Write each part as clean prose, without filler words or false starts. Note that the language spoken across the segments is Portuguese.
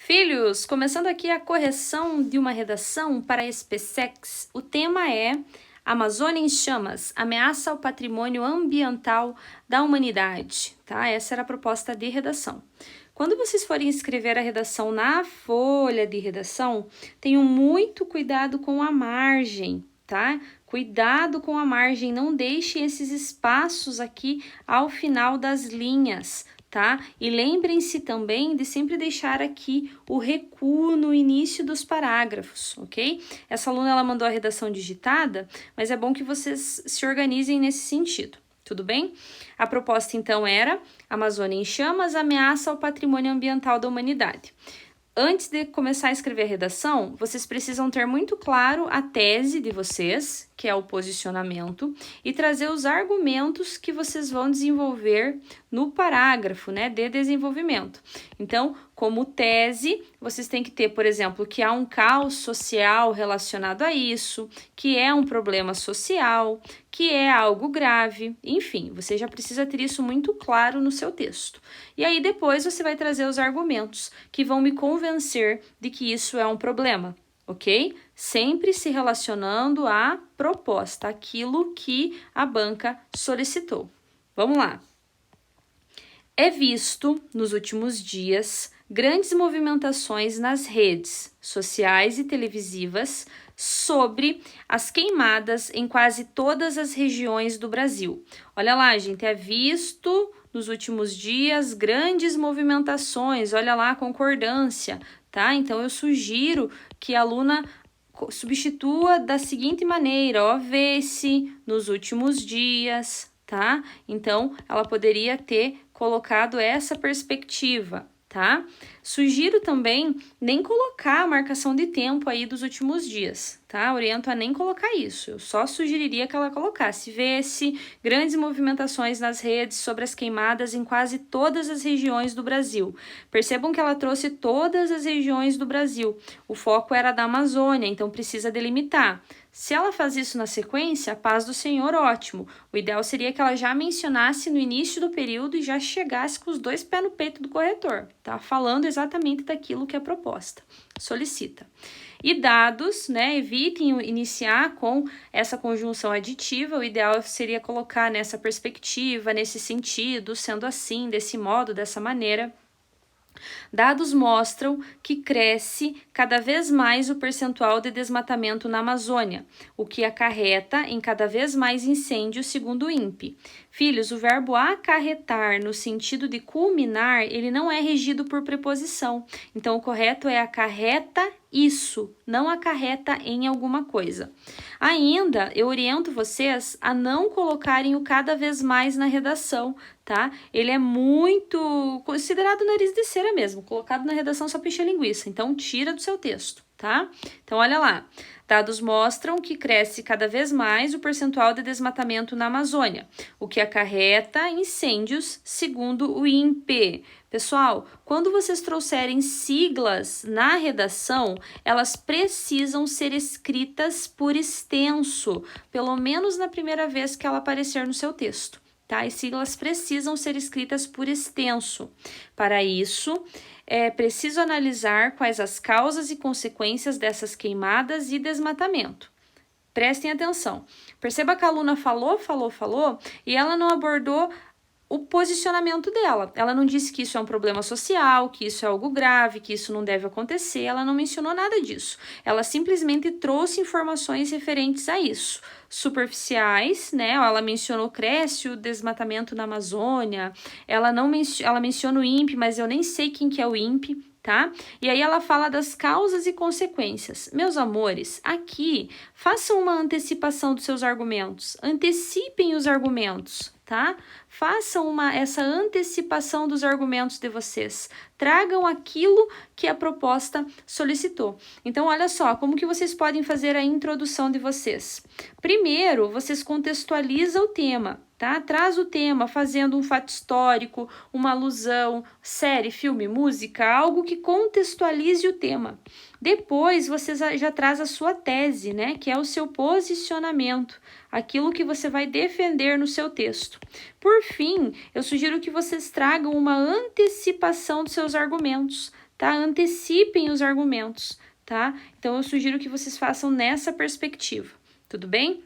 Filhos, começando aqui a correção de uma redação para a SPSEC, o tema é Amazônia em Chamas, ameaça ao patrimônio ambiental da humanidade, tá? Essa era a proposta de redação. Quando vocês forem escrever a redação na folha de redação, tenham muito cuidado com a margem, tá? Cuidado com a margem, não deixe esses espaços aqui ao final das linhas, tá? E lembrem-se também de sempre deixar aqui o recuo no início dos parágrafos, ok? Essa aluna, ela mandou a redação digitada, mas é bom que vocês se organizem nesse sentido. Tudo bem? A proposta, então, era Amazônia em Chamas, ameaça ao patrimônio ambiental da humanidade. Antes de começar a escrever a redação, vocês precisam ter muito claro a tese de vocês, que é o posicionamento, e trazer os argumentos que vocês vão desenvolver no parágrafo, né, de desenvolvimento. Então, como tese, vocês têm que ter, por exemplo, que há um caos social relacionado a isso, que é um problema social, que é algo grave, enfim, você já precisa ter isso muito claro no seu texto. E aí depois você vai trazer os argumentos que vão me convencer de que isso é um problema, ok? Sempre se relacionando à proposta, aquilo que a banca solicitou. Vamos lá. É visto, nos últimos dias, grandes movimentações nas redes sociais e televisivas sobre as queimadas em quase todas as regiões do Brasil. Olha lá, gente, é visto nos últimos dias grandes movimentações, olha lá a concordância, tá? Então, eu sugiro que a aluna substitua da seguinte maneira, ó, vê-se nos últimos dias, tá? Então, ela poderia ter colocado essa perspectiva, tá? Sugiro também nem colocar a marcação de tempo aí dos últimos dias, tá? Oriento a nem colocar isso. Eu só sugeriria que ela colocasse, vê-se grandes movimentações nas redes sobre as queimadas em quase todas as regiões do Brasil. Percebam que ela trouxe todas as regiões do Brasil. O foco era da Amazônia, então precisa delimitar. Se ela faz isso na sequência, a paz do Senhor, ótimo. O ideal seria que ela já mencionasse no início do período e já chegasse com os dois pés no peito do corretor, tá? Falando exatamente daquilo que é proposta. Solicita. E dados, né? Evitem iniciar com essa conjunção aditiva. O ideal seria colocar nessa perspectiva, nesse sentido, sendo assim, desse modo, dessa maneira. Dados mostram que cresce cada vez mais o percentual de desmatamento na Amazônia, o que acarreta em cada vez mais incêndios, segundo o INPE. Filhos, o verbo acarretar no sentido de culminar, ele não é regido por preposição. Então, o correto é acarreta isso, não acarreta em alguma coisa. Ainda, eu oriento vocês a não colocarem o cada vez mais na redação, tá? Ele é muito considerado nariz de cera mesmo, colocado na redação só picha linguiça, então tira do seu texto, tá? Então, olha lá. Dados mostram que cresce cada vez mais o percentual de desmatamento na Amazônia, o que acarreta incêndios, segundo o INPE. Pessoal, quando vocês trouxerem siglas na redação, elas precisam ser escritas por extenso, pelo menos na primeira vez que ela aparecer no seu texto. Tá? As siglas precisam ser escritas por extenso. Para isso, é preciso analisar quais as causas e consequências dessas queimadas e desmatamento. Prestem atenção. Perceba que a aluna falou e ela não abordou o posicionamento dela. Ela não disse que isso é um problema social, que isso é algo grave, que isso não deve acontecer. Ela não mencionou nada disso. Ela simplesmente trouxe informações referentes a isso. Superficiais, né? Ela mencionou cresce o desmatamento na Amazônia. Ela menciona o INPE, mas eu nem sei quem que é o INPE, tá? E aí ela fala das causas e consequências. Meus amores, aqui, façam uma antecipação dos seus argumentos. Antecipem os argumentos, tá? Façam essa antecipação dos argumentos de vocês. Tragam aquilo que a proposta solicitou. Então, olha só, como que vocês podem fazer a introdução de vocês? Primeiro, vocês contextualizam o tema, tá? Traz o tema fazendo um fato histórico, uma alusão, série, filme, música, algo que contextualize o tema. Depois, você já traz a sua tese, né? Que é o seu posicionamento, aquilo que você vai defender no seu texto. Por fim, eu sugiro que vocês tragam uma antecipação dos seus argumentos, tá? Antecipem os argumentos, tá? Então, eu sugiro que vocês façam nessa perspectiva, tudo bem?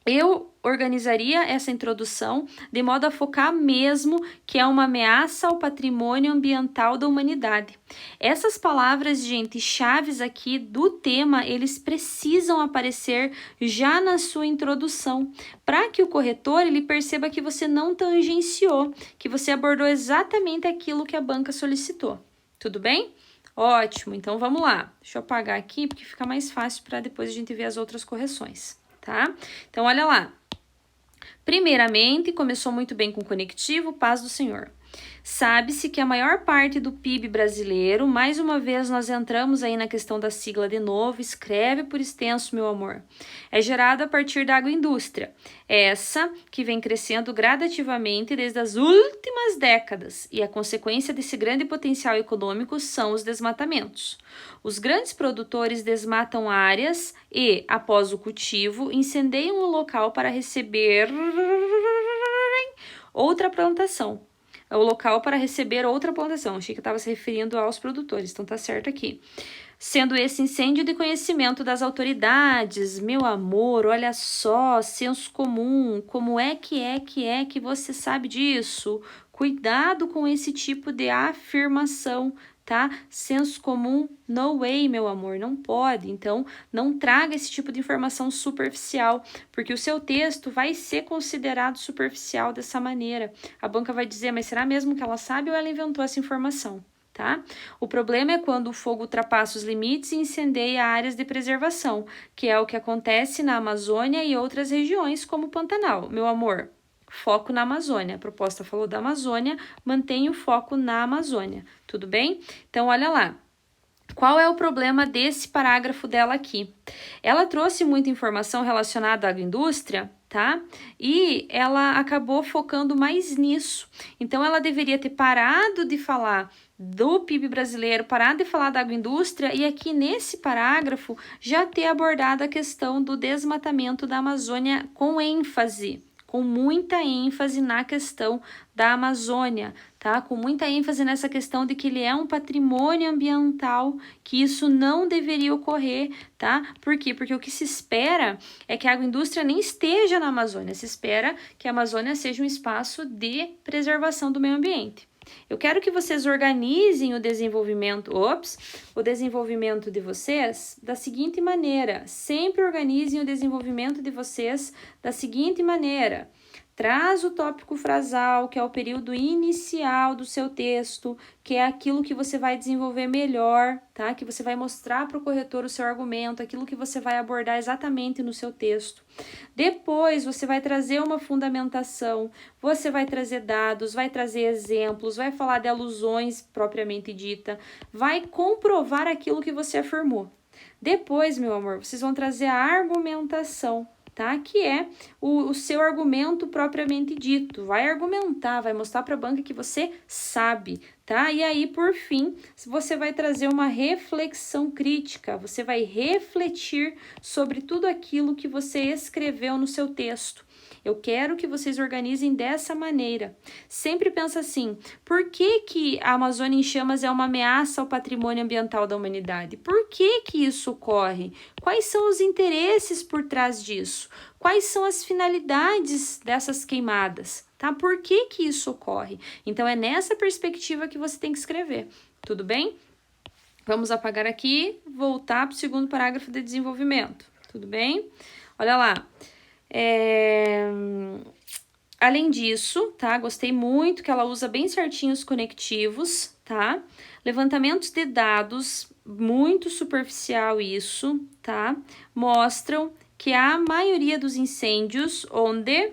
Eu organizaria essa introdução de modo a focar mesmo que é uma ameaça ao patrimônio ambiental da humanidade. Essas palavras, gente, chaves aqui do tema, eles precisam aparecer já na sua introdução, para que o corretor ele perceba que você não tangenciou, que você abordou exatamente aquilo que a banca solicitou. Tudo bem? Ótimo, então vamos lá. Deixa eu apagar aqui, porque fica mais fácil para depois a gente ver as outras correções. Tá? Então, olha lá. Primeiramente, começou muito bem com o conectivo, paz do Senhor. Sabe-se que a maior parte do PIB brasileiro, mais uma vez nós entramos aí na questão da sigla de novo, escreve por extenso, meu amor, é gerada a partir da agroindústria, essa que vem crescendo gradativamente desde as últimas décadas, e a consequência desse grande potencial econômico são os desmatamentos. Os grandes produtores desmatam áreas e, após o cultivo, incendeiam o local para receber outra plantação. O local para receber outra plantação. Achei que estava se referindo aos produtores, então tá certo aqui. Sendo esse incêndio de conhecimento das autoridades, meu amor, olha só, senso comum, como é que você sabe disso? Cuidado com esse tipo de afirmação, tá? Senso comum, no way, meu amor, não pode. Então, não traga esse tipo de informação superficial, porque o seu texto vai ser considerado superficial dessa maneira. A banca vai dizer, mas será mesmo que ela sabe ou ela inventou essa informação? Tá? O problema é quando o fogo ultrapassa os limites e incendeia áreas de preservação, que é o que acontece na Amazônia e outras regiões como o Pantanal. Meu amor, foco na Amazônia. A proposta falou da Amazônia, mantenha o foco na Amazônia. Tudo bem? Então, olha lá. Qual é o problema desse parágrafo dela aqui? Ela trouxe muita informação relacionada à agroindústria, tá? E ela acabou focando mais nisso. Então, ela deveria ter parado de falar do PIB brasileiro, parado de falar da agroindústria e aqui nesse parágrafo já ter abordado a questão do desmatamento da Amazônia com ênfase, com muita ênfase na questão da Amazônia, tá? Com muita ênfase nessa questão de que ele é um patrimônio ambiental, que isso não deveria ocorrer, tá? Por quê? Porque o que se espera é que a agroindústria nem esteja na Amazônia, se espera que a Amazônia seja um espaço de preservação do meio ambiente. Eu quero que vocês organizem o desenvolvimento de vocês da seguinte maneira. Sempre organizem o desenvolvimento de vocês da seguinte maneira. Traz o tópico frasal, que é o período inicial do seu texto, que é aquilo que você vai desenvolver melhor, tá? Que você vai mostrar para o corretor o seu argumento, aquilo que você vai abordar exatamente no seu texto. Depois, você vai trazer uma fundamentação, você vai trazer dados, vai trazer exemplos, vai falar de alusões propriamente dita, vai comprovar aquilo que você afirmou. Depois, meu amor, vocês vão trazer a argumentação, tá? Que é o seu argumento propriamente dito. Vai argumentar, vai mostrar para a banca que você sabe, tá? E aí, por fim, você vai trazer uma reflexão crítica, você vai refletir sobre tudo aquilo que você escreveu no seu texto. Eu quero que vocês organizem dessa maneira. Sempre pensa assim, por que a Amazônia em Chamas é uma ameaça ao patrimônio ambiental da humanidade? Por que isso ocorre? Quais são os interesses por trás disso? Quais são as finalidades dessas queimadas? Tá? Por que isso ocorre? Então, é nessa perspectiva que você tem que escrever. Tudo bem? Vamos apagar aqui, voltar para o segundo parágrafo de desenvolvimento. Tudo bem? Olha lá. Além disso, tá? Gostei muito que ela usa bem certinho os conectivos, tá? Levantamentos de dados, muito superficial isso, tá? Mostram que a maioria dos incêndios, onde?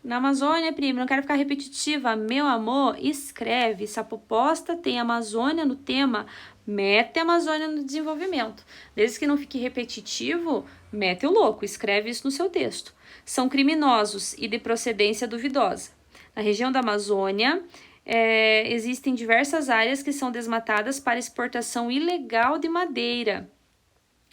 Na Amazônia, prima, não quero ficar repetitiva, meu amor, escreve. Se a proposta tem Amazônia no tema, mete a Amazônia no desenvolvimento. Desde que não fique repetitivo, mete o louco, escreve isso no seu texto. São criminosos e de procedência duvidosa. Na região da Amazônia, existem diversas áreas que são desmatadas para exportação ilegal de madeira.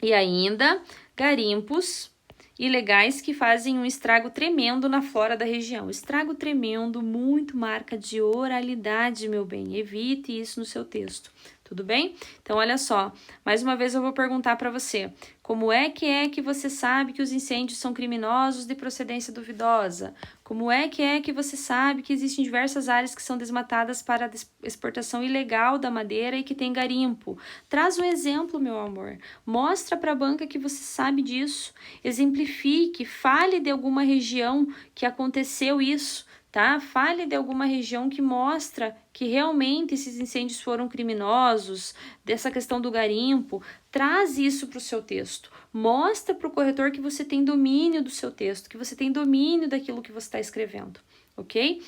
E ainda, garimpos ilegais que fazem um estrago tremendo na flora da região. Estrago tremendo, muito marca de oralidade, meu bem. Evite isso no seu texto, Tudo bem? Então, olha só, mais uma vez eu vou perguntar para você, como é que você sabe que os incêndios são criminosos de procedência duvidosa? Como é que você sabe que existem diversas áreas que são desmatadas para a exportação ilegal da madeira e que tem garimpo? Traz um exemplo, meu amor. Mostra para a banca que você sabe disso. Exemplifique, fale de alguma região que aconteceu isso, tá? Fale de alguma região que mostra que realmente esses incêndios foram criminosos, dessa questão do garimpo. Traz isso para o seu texto. Mostra para o corretor que você tem domínio do seu texto, que você tem domínio daquilo que você está escrevendo, ok?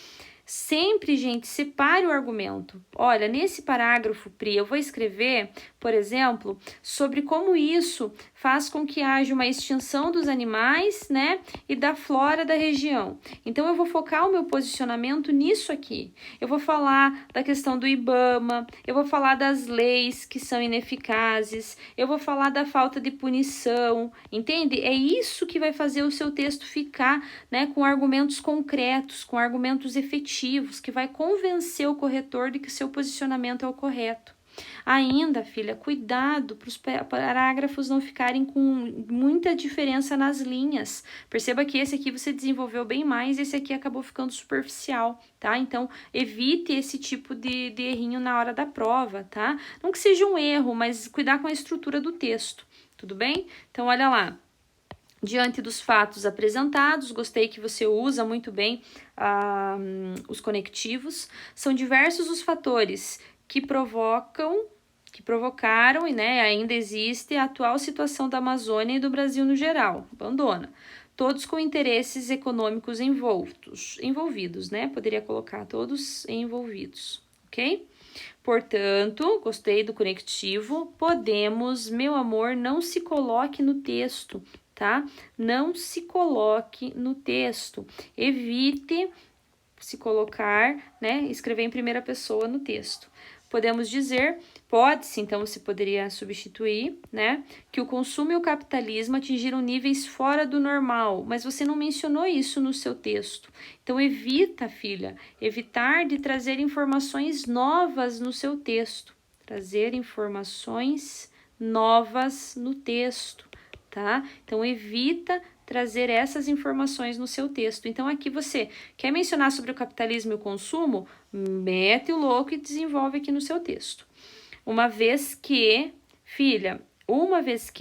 Sempre, gente, separe o argumento. Olha, nesse parágrafo, Pri, eu vou escrever, por exemplo, sobre como isso faz com que haja uma extinção dos animais, né, e da flora da região. Então, eu vou focar o meu posicionamento nisso aqui. Eu vou falar da questão do IBAMA, eu vou falar das leis que são ineficazes, eu vou falar da falta de punição, entende? É isso que vai fazer o seu texto ficar, né, com argumentos concretos, com argumentos efetivos, que vai convencer o corretor de que o seu posicionamento é o correto. Ainda, filha, cuidado para os parágrafos não ficarem com muita diferença nas linhas. Perceba que esse aqui você desenvolveu bem mais, esse aqui acabou ficando superficial, tá? Então, evite esse tipo de errinho na hora da prova, tá? Não que seja um erro, mas cuidar com a estrutura do texto, tudo bem? Então, olha lá. Diante dos fatos apresentados, gostei que você usa muito bem os conectivos. São diversos os fatores que provocaram e, né, ainda existe a atual situação da Amazônia e do Brasil no geral. Abandona. Todos com interesses econômicos envolvidos, né? Poderia colocar todos envolvidos, ok? Portanto, gostei do conectivo. Podemos, meu amor, não se coloque no texto, tá? Não se coloque no texto. Evite se colocar, né? Escrever em primeira pessoa no texto. Podemos dizer, pode-se, então você poderia substituir, né? Que o consumo e o capitalismo atingiram níveis fora do normal, mas você não mencionou isso no seu texto. Então evita, filha, evitar de trazer informações novas no seu texto. Trazer informações novas no texto, tá? Então evita trazer essas informações no seu texto. Então, aqui você quer mencionar sobre o capitalismo e o consumo? Mete o louco e desenvolve aqui no seu texto. Uma vez que, filha,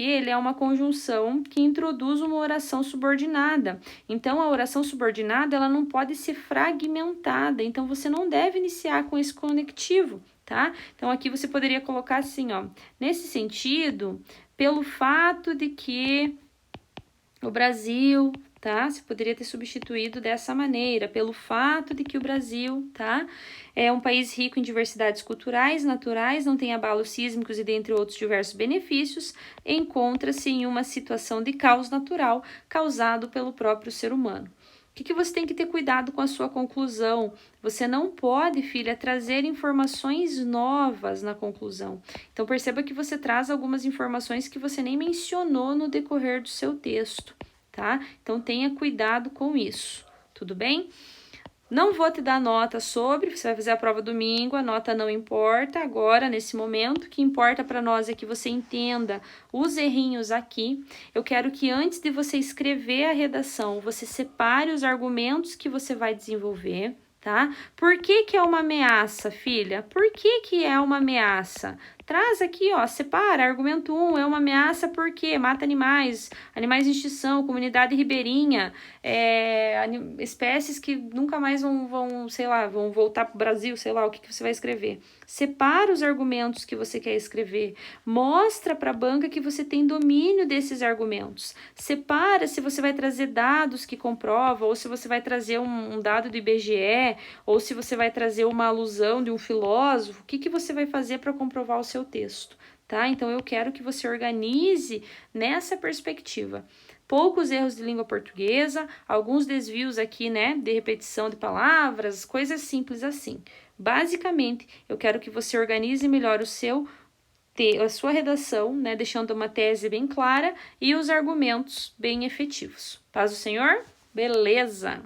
ele é uma conjunção que introduz uma oração subordinada. Então, a oração subordinada, ela não pode ser fragmentada. Então, você não deve iniciar com esse conectivo, tá? Então, aqui você poderia colocar assim, ó. Nesse sentido, pelo fato de que o Brasil, tá? Você poderia ter substituído dessa maneira, pelo fato de que o Brasil, tá? É um país rico em diversidades culturais, naturais, não tem abalos sísmicos e dentre outros diversos benefícios, encontra-se em uma situação de caos natural causado pelo próprio ser humano. O que você tem que ter cuidado com a sua conclusão? Você não pode, filha, trazer informações novas na conclusão. Então, perceba que você traz algumas informações que você nem mencionou no decorrer do seu texto, tá? Então, tenha cuidado com isso, tudo bem? Não vou te dar nota sobre, você vai fazer a prova domingo, a nota não importa agora, nesse momento. O que importa para nós é que você entenda os errinhos aqui. Eu quero que antes de você escrever a redação, você separe os argumentos que você vai desenvolver, tá? Por que é uma ameaça, filha? Por que é uma ameaça? Traz aqui, ó, separa, argumento 1, é uma ameaça porque mata animais, animais em extinção, comunidade ribeirinha, espécies que nunca mais vão, sei lá, vão voltar para o Brasil, sei lá, o que você vai escrever. Separa os argumentos que você quer escrever, mostra para a banca que você tem domínio desses argumentos. Separa se você vai trazer dados que comprovam, ou se você vai trazer um dado do IBGE, ou se você vai trazer uma alusão de um filósofo, o que você vai fazer para comprovar o seu texto, tá? Então, eu quero que você organize nessa perspectiva. Poucos erros de língua portuguesa, alguns desvios aqui, né, de repetição de palavras, coisas simples assim. Basicamente, eu quero que você organize melhor a sua redação, né, deixando uma tese bem clara e os argumentos bem efetivos. Paz do Senhor? Beleza!